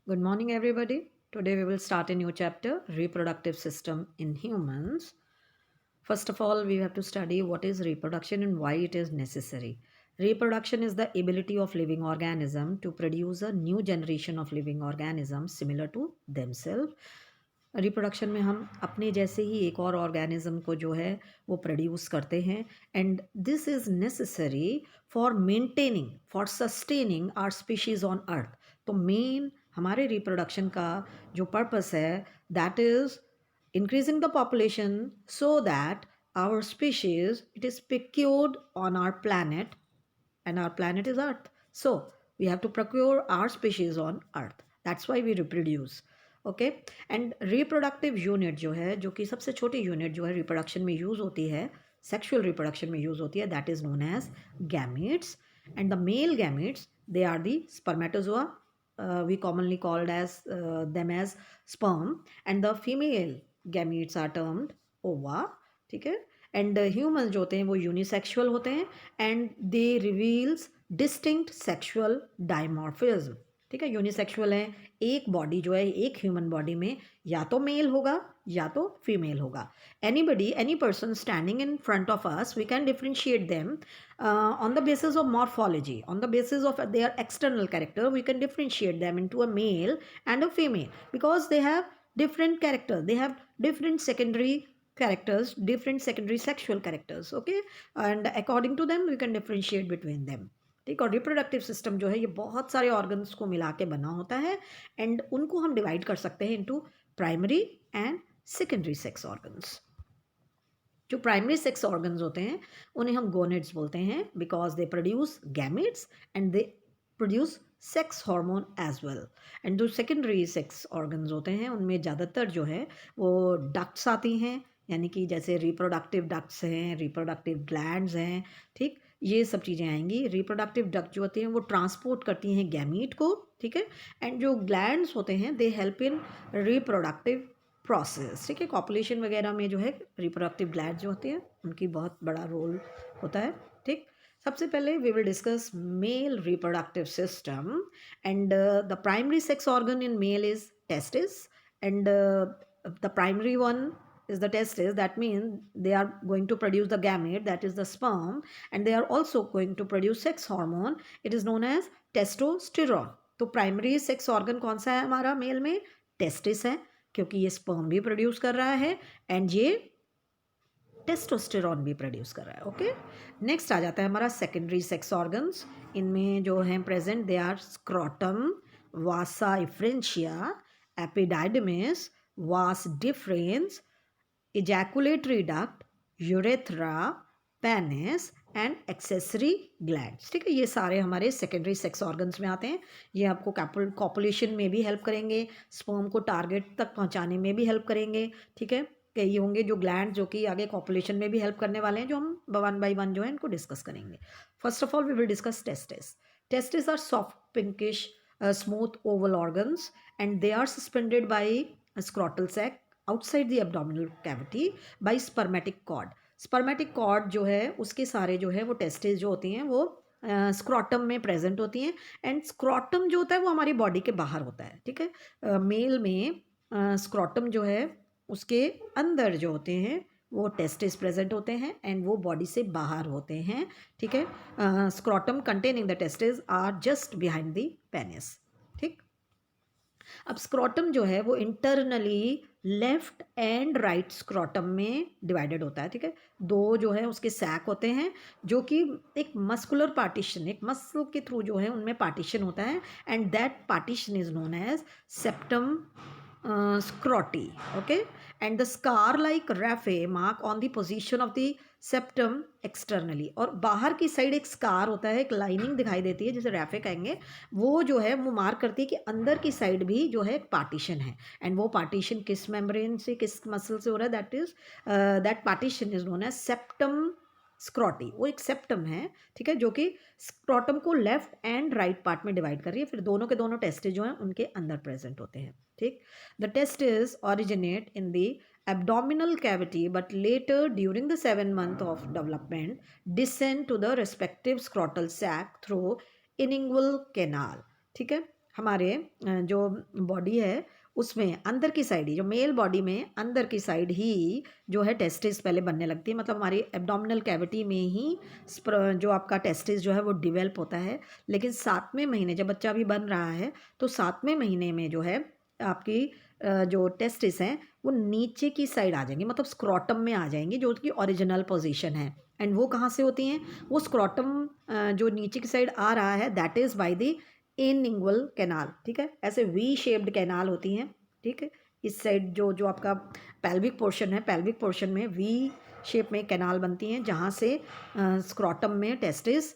Good morning, everybody. Today we will start a new chapter reproductive system in humans. First of all, we have to study what is reproduction and why it is necessary. Reproduction is the ability of living organism to produce a new generation of living organisms similar to themselves. Reproduction में हम अपने जैसे ही एक और organism को जो है वो प्रोड्यूस करते हैं and this is necessary for maintaining for sustaining our species on earth. तो मेन हमारे रिप्रोडक्शन का जो पर्पस है that is increasing the population so that our species it is procured on our planet, and our planet is earth, so we have to procure our species on earth. That's why we reproduce. Okay. And reproductive unit जो है, जो कि सबसे छोटी unit जो है reproduction में use होती है, सेक्सुअल रिप्रोडक्शन में यूज़ होती है, that is known as gametes. And the male gametes they are the spermatozoa, we commonly called as them as sperm, and the female gametes are termed ova. ठीक है. And human जो होते हैं वो unisexual होते हैं and they reveals distinct sexual dimorphism. ठीक है. यूनिसेक्सुअल है, एक बॉडी जो है एक ह्यूमन बॉडी में या तो मेल होगा या तो फीमेल होगा. Anybody any person standing in front of us we can differentiate them on the basis of morphology, on the basis of their external character. We can differentiate them into a male and a female because they have different characters, they have different secondary characters, different secondary sexual characters. Okay. And according to them we can differentiate between them. ठीक. और reproductive system जो है ये बहुत सारे organs को मिला के बना होता है एंड उनको हम डिवाइड कर सकते हैं into primary and secondary sex organs. जो प्राइमरी सेक्स ऑर्गन्स होते हैं उन्हें हम गोनेड्स बोलते हैं because they produce gametes and they produce sex hormone as well. And जो सेकेंडरी सेक्स ऑर्गन्स होते हैं उनमें ज़्यादातर जो है वो डक्ट्स आती हैं, यानी कि जैसे रिप्रोडक्टिव डक्ट्स हैं, रिप्रोडक्टिव ग्लैंड्स हैं. ठीक. ये सब चीज़ें आएंगी. रिप्रोडक्टिव डक्ट जो होती हैं वो ट्रांसपोर्ट करती हैं गैमीट को. ठीक है. एंड जो ग्लैंड्स होते हैं they help in reproductive process. ठीक है. कॉपुलेशन वगैरह में जो है रिप्रोडक्टिव ग्लैंड जो होते हैं उनकी बहुत बड़ा रोल होता है. ठीक. सबसे पहले we will discuss male reproductive system and the primary sex organ in male is testis and the primary one is the testis. That means they are going to produce the gamete, that is the sperm, and they are also going to produce sex hormone. It is known as testosterone. तो primary sex organ कौन सा है हमारा mail में? Testis है, क्योंकि ये sperm भी प्रोड्यूस कर रहा है एंड ये टेस्टोस्टेरॉन भी प्रोड्यूस कर रहा है. ओके. नेक्स्ट आ जाता है हमारा सेकेंडरी सेक्स ऑर्गन्स. इनमें जो हैं present they are scrotum, vasa efferentia, epididymis, vas deferens, ejaculatory duct, urethra, penis and accessory glands. ठीक है. ये सारे हमारे सेकेंडरी सेक्स ऑर्गन्स में आते हैं. ये आपको कॉपुलेशन में भी हेल्प करेंगे, स्पर्म को टारगेट तक पहुंचाने में भी हेल्प करेंगे. ठीक है. कई होंगे जो ग्लैंड जो कि आगे कॉपुलेशन में भी हेल्प करने वाले हैं, जो हम वन बाई वन जो है इनको डिस्कस करेंगे. First of all we will discuss testis. Testis are soft pinkish smooth oval organs and they are suspended by scrotal sac outside the abdominal cavity by spermatic cord. Spermatic cord जो है उसके सारे जो है वो testis जो होती हैं वो स्क्रोटम में प्रेजेंट होती हैं एंड स्क्रोटम जो होता है वो हमारी बॉडी के बाहर होता है. ठीक है. मेल में स्क्रोटम जो है उसके अंदर जो होते हैं वो टेस्टिस प्रेजेंट होते हैं एंड वो बॉडी से बाहर होते हैं. ठीक है. Scrotum containing the testis are just behind the penis. ठीक. अब स्क्रोटम जो है वो internally left and right scrotum में डिवाइडेड होता है. ठीक है. दो जो है उसके सैक होते हैं जो कि एक मस्कुलर पार्टीशन, एक मसल के थ्रू जो है उनमें पार्टीशन होता है and that partition is known as septum scroti. Okay. And the scar like raphe mark on the position of the septum externally. और बाहर की साइड एक स्कार होता है, एक लाइनिंग दिखाई देती है जिसे रैफे कहेंगे. वो जो है वो मार्क करती है कि अंदर की साइड भी जो है एक पार्टीशन है एंड वो पार्टीशन किस मेम्ब्रेन से किस मसल से हो रहा है, that is that partition is known as septum scroti. वो एक सेप्टम है. ठीक है. जो कि स्क्रोटम को लेफ्ट एंड राइट पार्ट में डिवाइड कर रही है. फिर दोनों के दोनों टेस्टिस जो हैं उनके अंदर प्रेजेंट होते हैं. ठीक. The testis originate in the abdominal cavity but later during the 7 month of development descend to the respective scrotal sac through inguinal canal. ठीक है. हमारे जो बॉडी है उसमें अंदर की साइड ही, जो मेल बॉडी में अंदर की साइड ही जो है टेस्टिस पहले बनने लगती है, मतलब हमारी एब्डोमिनल कैविटी में ही जो आपका टेस्टिस जो है वो डिवेल्प होता है। लेकिन 7वें महीने जब बच्चा अभी बन रहा है तो 7वें महीने में जो है आपकी जो टेस्टिस हैं वो नीचे की साइड आ जाएंगी, मतलब स्क्रॉटम में आ जाएंगी, जो उसकी ओरिजिनल पोजीशन है। एंड वो कहाँ से होती हैं? वो स्क्रॉटम जो नीचे की साइड आ रहा है that is by the inguinal canal, ठीक है। ऐसे वी शेप्ड कैनाल होती हैं, ठीक है। इस साइड जो जो आपका पेल्विक पोर्शन है, पेल्विक पोर्शन में वी शेप में कैनाल बनती हैं जहाँ से स्क्रॉटम में टेस्टिस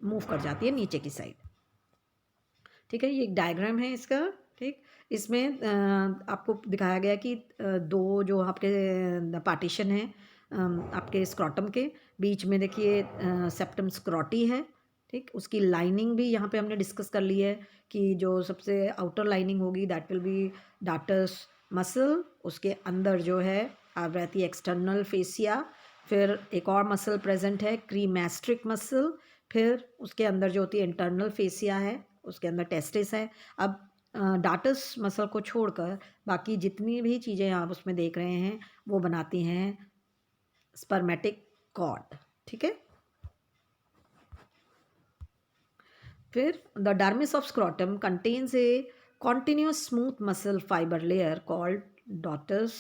मूव कर जाती है नीचे की साइड, ठीक है। ये एक डायग्राम है इसका, ठीक। इसमें आपको दिखाया गया कि दो जो आपके पार्टीशन है आपके स्क्रॉटम के बीच में, देखिए सेप्टम स्क्रॉटी है, ठीक। उसकी लाइनिंग भी यहाँ पे हमने डिस्कस कर ली है कि जो सबसे आउटर लाइनिंग होगी दैट विल बी डार्टस मसल, उसके अंदर जो है आप रहती है एक्सटर्नल फेसिया, फिर एक और मसल प्रेजेंट है क्रीमैस्ट्रिक मसल, फिर उसके अंदर जो होती है इंटरनल फेसिया है, उसके अंदर टेस्टिस है। अब डार्टस मसल को छोड़कर बाकी जितनी भी चीज़ें आप उसमें देख रहे हैं वो बनाती हैं स्पर्मेटिक कॉर्ड, ठीक है। फिर the dermis of scrotum contains a continuous smooth muscle fibre layer called dartos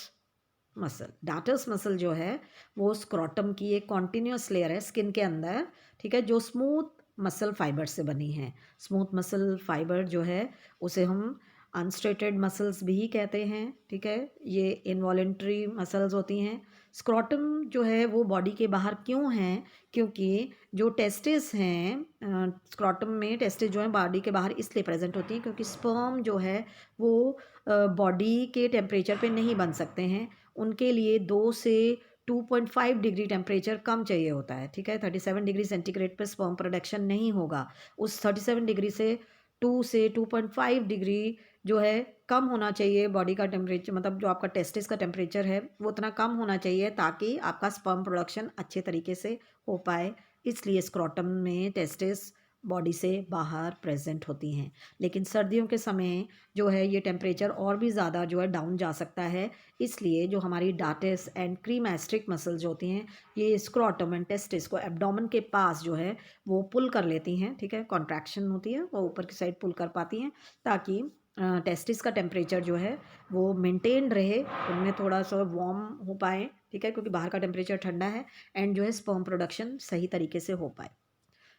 muscle. Dartos muscle जो है वो स्क्रॉटम की एक कॉन्टिन्यूस लेयर है स्किन के अंदर, ठीक है, जो स्मूथ मसल फाइबर से बनी है। स्मूथ मसल फाइबर जो है उसे हम अनस्ट्रेटेड मसल्स भी कहते हैं, ठीक है। ये इनवॉलेंट्री मसल्स होती हैं। स्क्रॉटम जो है वो बॉडी के बाहर क्यों हैं? क्योंकि जो टेस्टिस हैं स्क्रॉटम में टेस्टिस जो है बॉडी के बाहर इसलिए प्रेजेंट होती हैं क्योंकि स्पर्म जो है वो बॉडी के टेम्परेचर पे नहीं बन सकते हैं, उनके लिए 2 से 2.5 डिग्री टेम्परेचर कम चाहिए होता है, ठीक है। 37 डिग्री सेंटीग्रेड पे स्पर्म प्रोडक्शन नहीं होगा। उस 37 डिग्री से 2 से 2.5 डिग्री जो है कम होना चाहिए बॉडी का टेम्परेचर, मतलब जो आपका टेस्टिस का टेम्परेचर है वो उतना कम होना चाहिए ताकि आपका स्पर्म प्रोडक्शन अच्छे तरीके से हो पाए। इसलिए स्क्रॉटम में टेस्टिस बॉडी से बाहर प्रेजेंट होती हैं। लेकिन सर्दियों के समय जो है ये टेम्परेचर और भी ज़्यादा जो है डाउन जा सकता है, इसलिए जो हमारी डार्टस एंड क्रीमैस्ट्रिक मसल्स होती हैं ये स्क्रॉटम एंड टेस्टिस को एब्डोमेन के पास जो है वो पुल कर लेती हैं, ठीक है। कॉन्ट्रैक्शन होती है वो ऊपर की साइड पुल कर पाती हैं ताकि टेस्टिस का टेम्परेचर जो है वो मेंटेन रहे, उनमें थोड़ा सा वार्म हो पाए, ठीक है, क्योंकि बाहर का टेम्परेचर ठंडा है, एंड जो है स्पर्म प्रोडक्शन सही तरीके से हो पाए,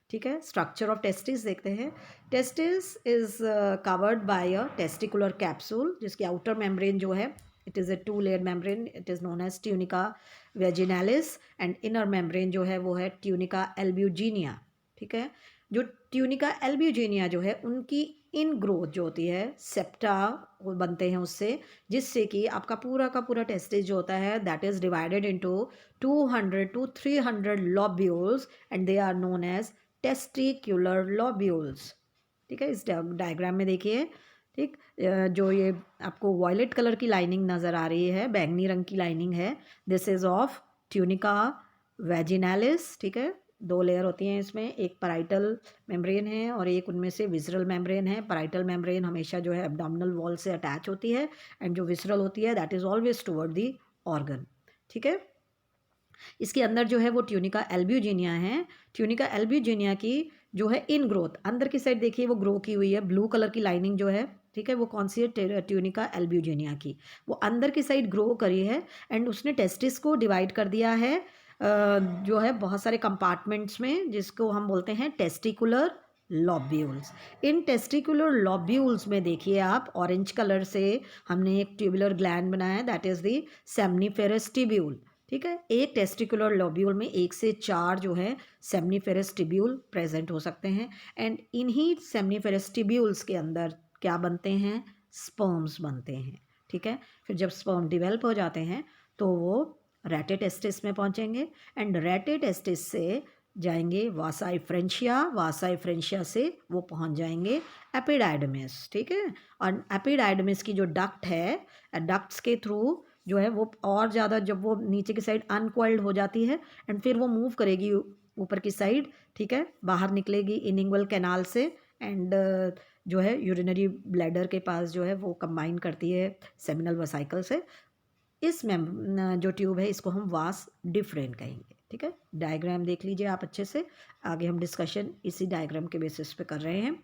ठीक है। स्ट्रक्चर ऑफ टेस्टिस देखते हैं। Testis is covered by a testicular capsule, जिसकी आउटर मेम्ब्रेन जो है it is a 2 layer membrane, it is known as tunica vaginalis, and inner membrane जो है वो है ट्यूनिका एल्ब्यूजिनिया, ठीक है। जो ट्यूनिका एल्ब्यूजिनिया जो है उनकी इन ग्रोथ जो होती है सेप्टा वो बनते हैं उससे, जिससे कि आपका पूरा का पूरा टेस्टिस जो होता है that is divided into 200 to 300 lobules and they are known as testicular lobules, ठीक है। इस डायग्राम में देखिए, ठीक, जो ये आपको वॉयलेट कलर की लाइनिंग नज़र आ रही है, बैंगनी रंग की लाइनिंग है, this is of tunica vaginalis, ठीक है। 2 लेयर होती हैं इसमें, एक पैराइटल मेम्ब्रेन है और एक उनमें से विसरल मेम्ब्रेन है। पैराइटल मेम्ब्रेन हमेशा जो है एब्डोमिनल वॉल से अटैच होती है, एंड जो विसरल होती है that is always toward the organ, ठीक है। इसके अंदर जो है वो ट्यूनिका एल्ब्यूजिनिया है। ट्यूनिका एल्ब्यूजिनिया की जो है इन ग्रोथ अंदर की साइड देखिए वो ग्रो की हुई है, ब्लू कलर की लाइनिंग जो है, ठीक है, वो कौन सी है? ट्यूनिका एल्ब्यूजिनिया की, वो अंदर की साइड ग्रो करी है, एंड उसने टेस्टिस को डिवाइड कर दिया है जो है बहुत सारे कंपार्टमेंट्स में, जिसको हम बोलते हैं टेस्टिकुलर लॉब्यूल्स। इन टेस्टिकुलर लॉब्यूल्स में देखिए आप ऑरेंज कलर से हमने एक ट्यूबुलर ग्लैंड बनाया है that is the seminiferous tubule, ठीक है। एक टेस्टिकुलर लोब्यूल में 1 से 4 जो है सेमनीफेरस ट्यूब्यूल प्रेजेंट हो सकते हैं, एंड इन्हीं सेमनीफेरस ट्यूब्यूल्स के अंदर क्या बनते हैं? स्पर्म्स बनते हैं, ठीक है। फिर जब स्पर्म डिवेल्प हो जाते हैं तो वो रेटेटेस्टिस में पहुंचेंगे, एंड रेटेटेस्टिस से जाएंगे वासाई फ्रेंशिया, वासाई फ्रेंशिया से वो पहुंच जाएंगे एपिडाइडमिस, ठीक है। और एपिडाइडमिस की जो डक्ट है, डक्ट्स के थ्रू जो है वो और ज़्यादा जब वो नीचे की साइड अनकॉइल्ड हो जाती है एंड फिर वो मूव करेगी ऊपर की साइड, ठीक है, बाहर निकलेगी इनिंगुअल कैनाल से, एंड जो है यूरिनरी ब्लैडर के पास जो है वो कंबाइन करती है सेमिनल वेसिकल से। इस जो ट्यूब है इसको हम वास डिफरेंट कहेंगे। ठीक है, डायग्राम देख लीजिए आप अच्छे से, आगे हम डिस्कशन इसी डायग्राम के बेसिस पे कर रहे हैं।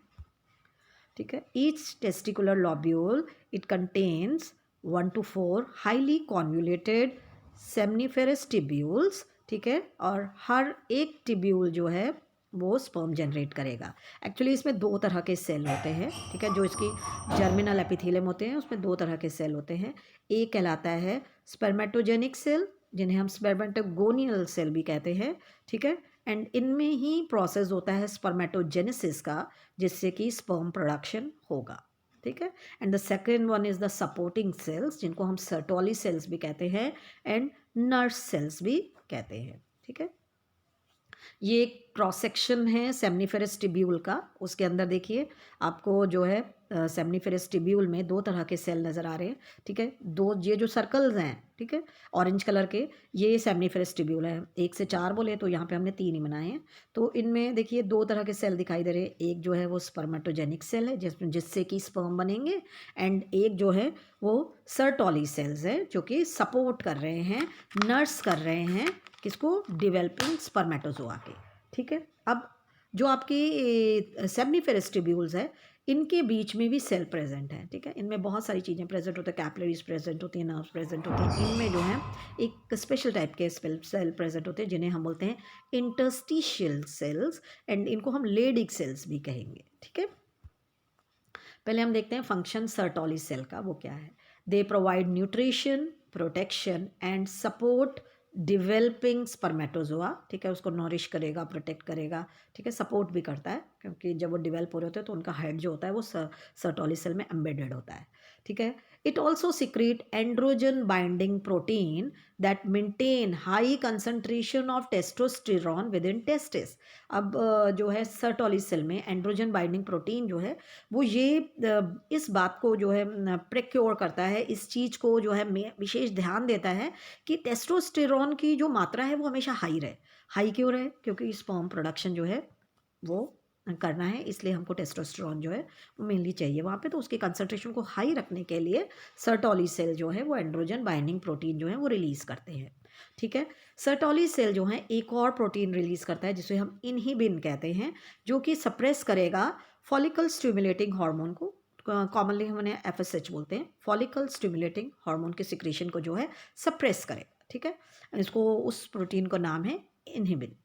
ठीक है, each testicular lobule it contains 1 to 4 highly convoluted seminiferous tubules. ठीक है, और हर एक टिब्यूल जो है वो स्पर्म जनरेट करेगा। एक्चुअली इसमें दो तरह के सेल होते हैं। ठीक है, जो इसकी जर्मिनल एपिथेलियम होते हैं उसमें दो तरह के सेल होते हैं। एक कहलाता है स्पर्मेटोजेनिक सेल, जिन्हें हम स्पर्मेटोगोनियल सेल भी कहते हैं। ठीक है, एंड इनमें ही प्रोसेस होता है स्पर्मेटोजेनेसिस का, जिससे कि स्पर्म प्रोडक्शन होगा। ठीक है, and the second one is the supporting sales, जिनको हम सर्टोली सेल्स भी कहते हैं एंड नर्स सेल्स भी कहते हैं। ठीक है, ये एक क्रॉस सेक्शन है सेमनीफेरस टिब्यूल का। उसके अंदर देखिए आपको जो है सेमनीफेरस टिब्यूल में दो तरह के सेल नज़र आ रहे हैं। ठीक है, दो ये जो सर्कल्स हैं, ठीक है, ऑरेंज कलर के, ये सेमनीफेरस टिब्यूल है। 1 से 4 बोले तो यहाँ पे हमने 3 ही बनाए हैं। तो इनमें देखिए दो तरह के सेल दिखाई दे रहे हैं। एक जो है वो स्पर्मेटोजेनिक सेल है जिससे कि स्पर्म बनेंगे, एंड एक जो है वो सर्टोली सेल्स है जो कि सपोर्ट कर रहे हैं, नर्स कर रहे हैं किसको, डेवलपिंग स्पर्मेटोजोआ के। ठीक है, अब जो आपकी सेमनीफेरस टिब्यूल्स है इनके बीच में भी सेल प्रेजेंट है। ठीक है, इनमें बहुत सारी चीज़ें प्रेजेंट होती है, कैपिलरीज प्रेजेंट होती हैं, नर्व्स प्रेजेंट होती हैं। इनमें जो है एक स्पेशल टाइप के सेल प्रेजेंट होते हैं जिन्हें हम बोलते हैं इंटरस्टिशियल सेल्स, एंड इनको हम लेडिक सेल्स भी कहेंगे। ठीक है, पहले हम देखते हैं फंक्शन सर्टोली सेल का, वो क्या है। They provide nutrition, protection and support developing spermatozoa. ठीक है, उसको नॉरिश करेगा, प्रोटेक्ट करेगा। ठीक है, सपोर्ट भी करता है, क्योंकि जब वो डिवेल्प हो रहे होते हैं तो उनका हेड जो होता है वो सर्टोली सेल में एम्बेडेड होता है। ठीक है, it also secrete androgen binding protein that maintain high concentration of testosterone with in testis. अब जो है सर्टोली सेल में एंड्रोजन बाइंडिंग प्रोटीन जो है वो ये इस बात को जो है प्रिक्योर करता है, इस चीज़ को जो है विशेष ध्यान देता है कि टेस्टोस्टेरॉन की जो मात्रा है वो हमेशा हाई रहे। हाई क्यों रहे, क्योंकि स्पर्म प्रोडक्शन जो है वो करना है, इसलिए हमको टेस्टोस्टेरॉन जो है वो मेनली चाहिए वहाँ पे। तो उसकी कंसंट्रेशन को हाई रखने के लिए सर्टोली सेल जो है वो एंड्रोजन बाइंडिंग प्रोटीन जो है वो रिलीज़ करते हैं। ठीक है, सर्टोली सेल जो है एक और प्रोटीन रिलीज़ करता है जिसे हम इनहिबिन कहते हैं, जो कि सप्रेस करेगा फॉलिकल स्टिमुलेटिंग हार्मोन को। कॉमनली हम उन्हें FSH बोलते हैं, फॉलिकल स्टिमुलेटिंग हार्मोन के सिक्रेशन को जो है सप्रेस करेगा। ठीक है, इसको उस प्रोटीन का नाम है इनहिबिन।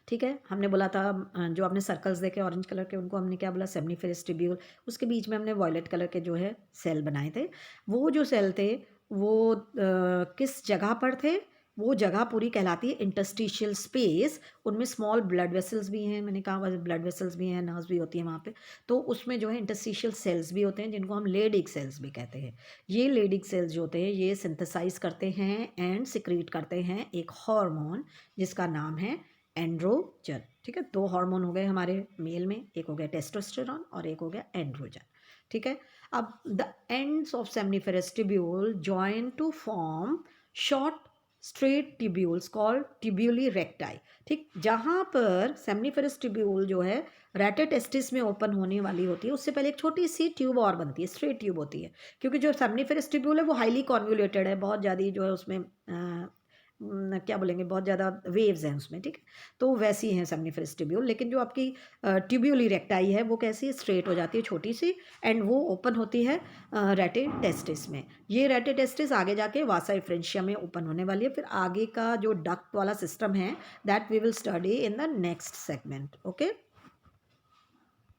ठीक है, हमने बोला था जो आपने सर्कल्स देखे ऑरेंज कलर के उनको हमने क्या बोला, सेमनीफेरस टिब्यूल। उसके बीच में हमने वॉयलेट कलर के जो है सेल बनाए थे। वो जो सेल थे वो किस जगह पर थे, वो जगह पूरी कहलाती है इंटरस्टिशियल स्पेस। उनमें स्मॉल ब्लड वेसल्स भी हैं, मैंने कहा ब्लड वेसल्स भी हैं, नर्व्स भी होती हैं वहाँ पे। तो उसमें जो है इंटरस्टिशियल सेल्स भी होते हैं जिनको हम लेडिक सेल्स भी कहते हैं। ये लेडिक सेल्स जो होते हैं ये सिंथेसाइज करते हैं एंड सिक्रीट करते हैं एक हार्मोन जिसका नाम है एंड्रोजन। ठीक है, दो हार्मोन हो गए हमारे मेल में, एक हो गया टेस्टोस्टेरॉन और एक हो गया एंड्रोजन। ठीक है, अब the ends of seminiferous tubule join to form short straight tubules called tubuli recti. ठीक, जहाँ पर सेमनीफेरस टिब्यूल जो है रेटेटेस्टिस में ओपन होने वाली होती है उससे पहले एक छोटी सी ट्यूब और बनती है, स्ट्रेट ट्यूब होती है, क्योंकि जो सेमनीफेरस टिब्यूल है वो हाईली कॉन्वुलेटेड है, बहुत ज़्यादा जो है उसमें क्या बोलेंगे, बहुत ज़्यादा वेव्स हैं उसमें। ठीक है, तो वैसी हैं सेमनीफेरस टिब्यूल। लेकिन जो आपकी ट्यूब्यूली रेक्टाई है वो कैसी स्ट्रेट हो जाती है, छोटी सी, एंड वो ओपन होती है रेटेटेस्टिस में। ये रेटेटेस्टिस आगे जाके वासा एफ्रेंशिया में ओपन होने वाली है। फिर आगे का जो डक्ट वाला सिस्टम है that we will study in the next segment. Okay.